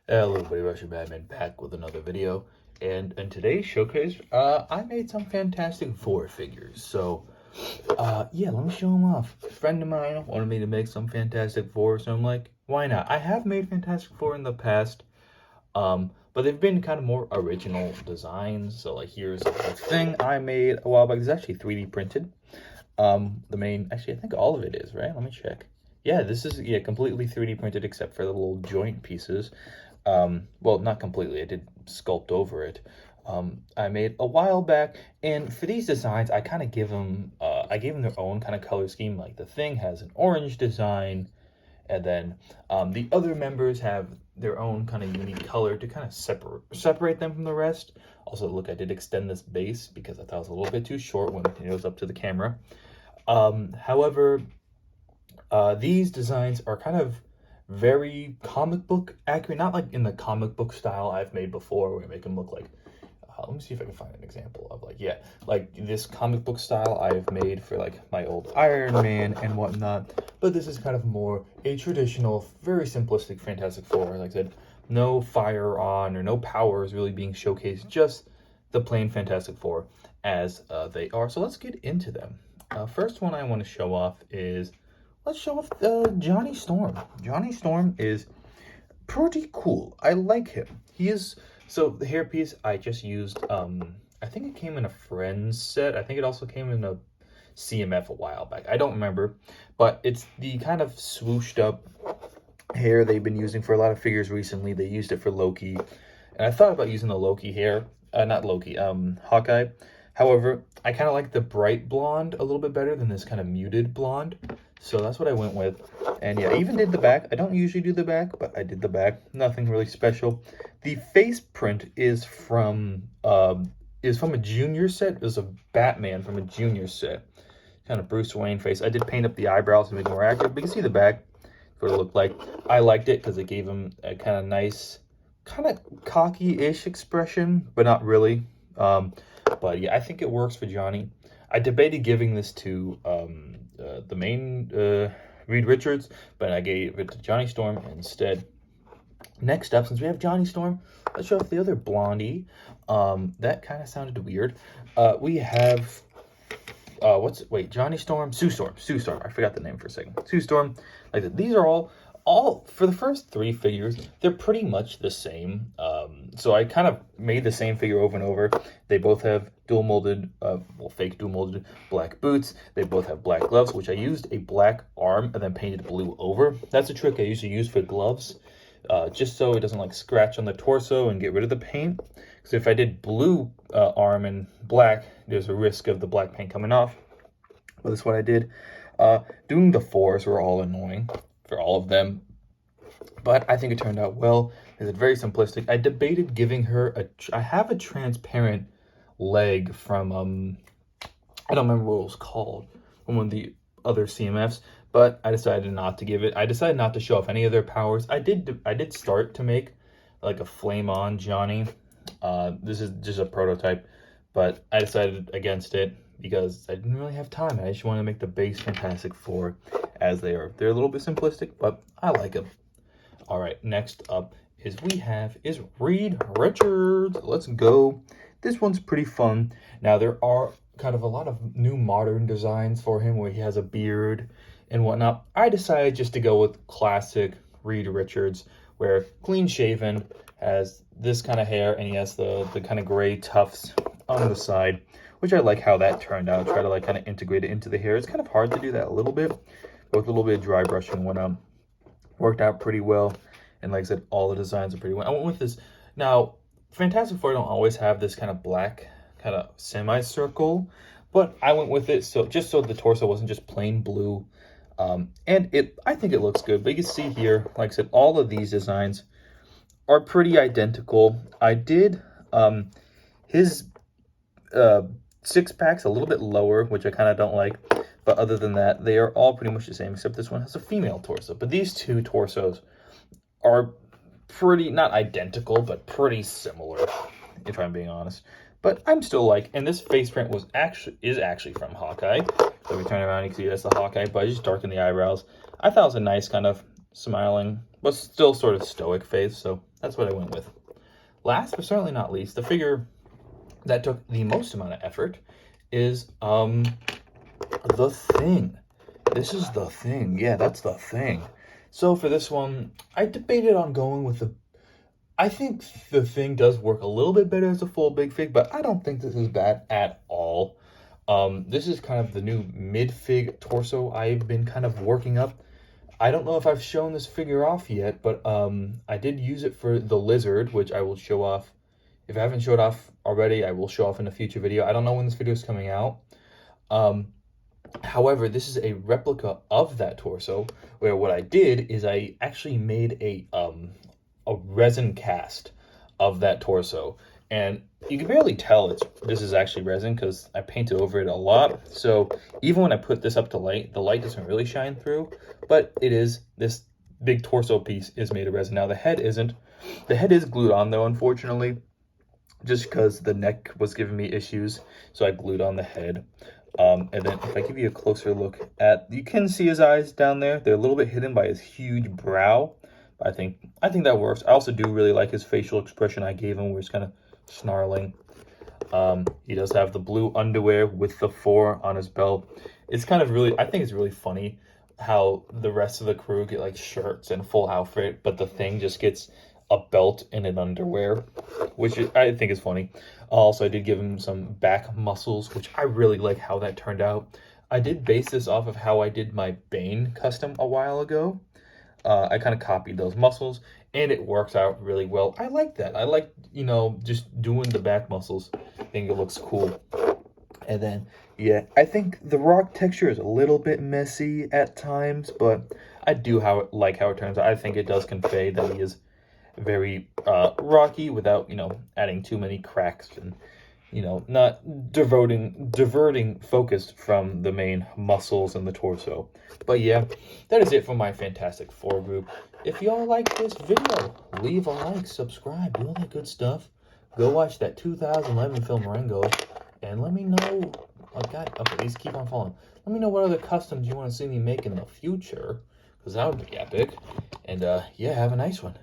Hello everybody, Russian Batman back with another video. And in today's showcase, I made some Fantastic Four figures. So, yeah, let me show them off. A friend of mine wanted me to make some Fantastic Four, so I'm like, why not? I have made Fantastic Four in the past, but they've been kind of more original designs. So, like, here's a thing I made a while back. It's actually 3D printed. Actually, I think all of it is, right? Let me check. Yeah, this is, yeah, completely 3D printed except for the little joint pieces. Well, not completely, I did sculpt over it. I made a while back, and for these designs, I kind of I gave them their own kind of color scheme. Like the Thing has an orange design, and then the other members have their own kind of unique color to kind of separate them from the rest. Also, look, I did extend this base because I thought it was a little bit too short when it was up to the camera. However, these designs are kind of very comic book accurate, not like in the comic book style I've made before where I make them look like, let me see if I can find an example of like, yeah, like this comic book style I've made for like my old Iron Man and whatnot. But this is kind of more a traditional, very simplistic Fantastic Four. Like I said, no fire on or no powers really being showcased, just the plain Fantastic Four as they are. So let's get into them. First one I want to show off is, let's show off Johnny Storm. Johnny Storm is pretty cool. I like him. So the hairpiece I just used, I think it came in a Friends set. I think it also came in a CMF a while back. I don't remember, but it's the kind of swooshed up hair they've been using for a lot of figures recently. They used it for Loki, and I thought about using the Loki hair, not Loki, Hawkeye. However, I kind of like the bright blonde a little bit better than this kind of muted blonde. So that's what I went with. And yeah, I even did the back. I don't usually do the back, but I did the back. Nothing really special. The face print is from a junior set. It was a Batman from a junior set. Kind of Bruce Wayne face. I did paint up the eyebrows to make it more accurate, but you can see the back. What it looked like. I liked it because it gave him a kind of nice, kind of cocky-ish expression, but not really. But yeah, I think it works for Johnny. I debated giving this to the main Reed Richards, but I gave it to Johnny Storm instead. Next up, since we have Johnny Storm, let's show off the other Blondie. That kind of sounded weird. We have Johnny Storm, Sue Storm. I forgot the name for a second. Sue Storm. Like that. These are all for the first three figures. They're pretty much the same. So I kind of made the same figure over and over. They both have dual molded, fake dual molded black boots. They both have black gloves, which I used a black arm and then painted blue over. That's a trick I usually use for gloves, just so it doesn't like scratch on the torso and get rid of the paint. Because if I did blue arm and black, there's a risk of the black paint coming off. But that's what I did. Doing the fours were all annoying for all of them, but I think it turned out well. It's very simplistic. I debated giving her I have a transparent leg from, I don't remember what it was called, from one of the other CMFs, but I decided not to give it. I decided not to show off any of their powers. I did start to make like a Flame On Johnny. This is just a prototype, but I decided against it because I didn't really have time. I just wanted to make the base Fantastic Four as they are. They're a little bit simplistic, but I like them. All right, next up is Reed Richards. Let's go. This one's pretty fun. Now, there are kind of a lot of new modern designs for him where he has a beard and whatnot. I decided just to go with classic Reed Richards, where clean shaven, has this kind of hair, and he has the kind of gray tufts on the side, which I like how that turned out. Try to like kind of integrate it into the hair. It's kind of hard to do that a little bit, but with a little bit of dry brushing went worked out pretty well. And like I said, all the designs are pretty well. I went with this. Now, Fantastic Four don't always have this kind of black kind of semicircle, but I went with it so just so the torso wasn't just plain blue. And I think it looks good. But you can see here, like I said, all of these designs are pretty identical. I did his six-pack's a little bit lower, which I kind of don't like. But other than that, they are all pretty much the same, except this one has a female torso. But these two torsos are pretty, not identical, but pretty similar, if I'm being honest. But I'm still like, and this face print is actually from Hawkeye. So if we turn around, you can see that's the Hawkeye, but I just darkened the eyebrows. I thought it was a nice kind of smiling but still sort of stoic face, so that's what I went with. Last but certainly not least, the figure that took the most amount of effort is The Thing. This is The Thing. Yeah, that's The Thing. So for this one, I debated on going with I think The Thing does work a little bit better as a full big fig, but I don't think this is bad at all. This is kind of the new mid-fig torso I've been kind of working up. I don't know if I've shown this figure off yet, but I did use it for the lizard, which I will show off. If I haven't showed off already, I will show off in a future video. I don't know when this video is coming out. However, this is a replica of that torso, where what I did is I actually made a resin cast of that torso. And you can barely tell this is actually resin because I painted over it a lot. So even when I put this up to light, the light doesn't really shine through. But it is, this big torso piece is made of resin. Now the head isn't. The head is glued on though, unfortunately, just because the neck was giving me issues. So I glued on the head. And then if I give you a closer look you can see his eyes down there. They're a little bit hidden by his huge brow. I think that works. I also do really like his facial expression I gave him, where he's kind of snarling. He does have the blue underwear with the 4 on his belt. It's kind of really, I think it's really funny how the rest of the crew get like shirts and full outfit, but the Thing just gets a belt and an underwear, which I think is funny. Also, I did give him some back muscles, which I really like how that turned out. I did base this off of how I did my Bane custom a while ago. I kind of copied those muscles, and it works out really well. I like that. I like, just doing the back muscles. I think it looks cool. And then, yeah, I think the rock texture is a little bit messy at times, but I do like how it turns out. I think it does convey that he is very rocky without, adding too many cracks and, not diverting focus from the main muscles and the torso. But yeah, that is it for my Fantastic Four group. If y'all like this video, leave a like, subscribe, do all that good stuff. Go watch that 2011 film Rango, and let me know. Okay, these keep on falling. Let me know what other customs you want to see me make in the future, because that would be epic. And yeah, have a nice one.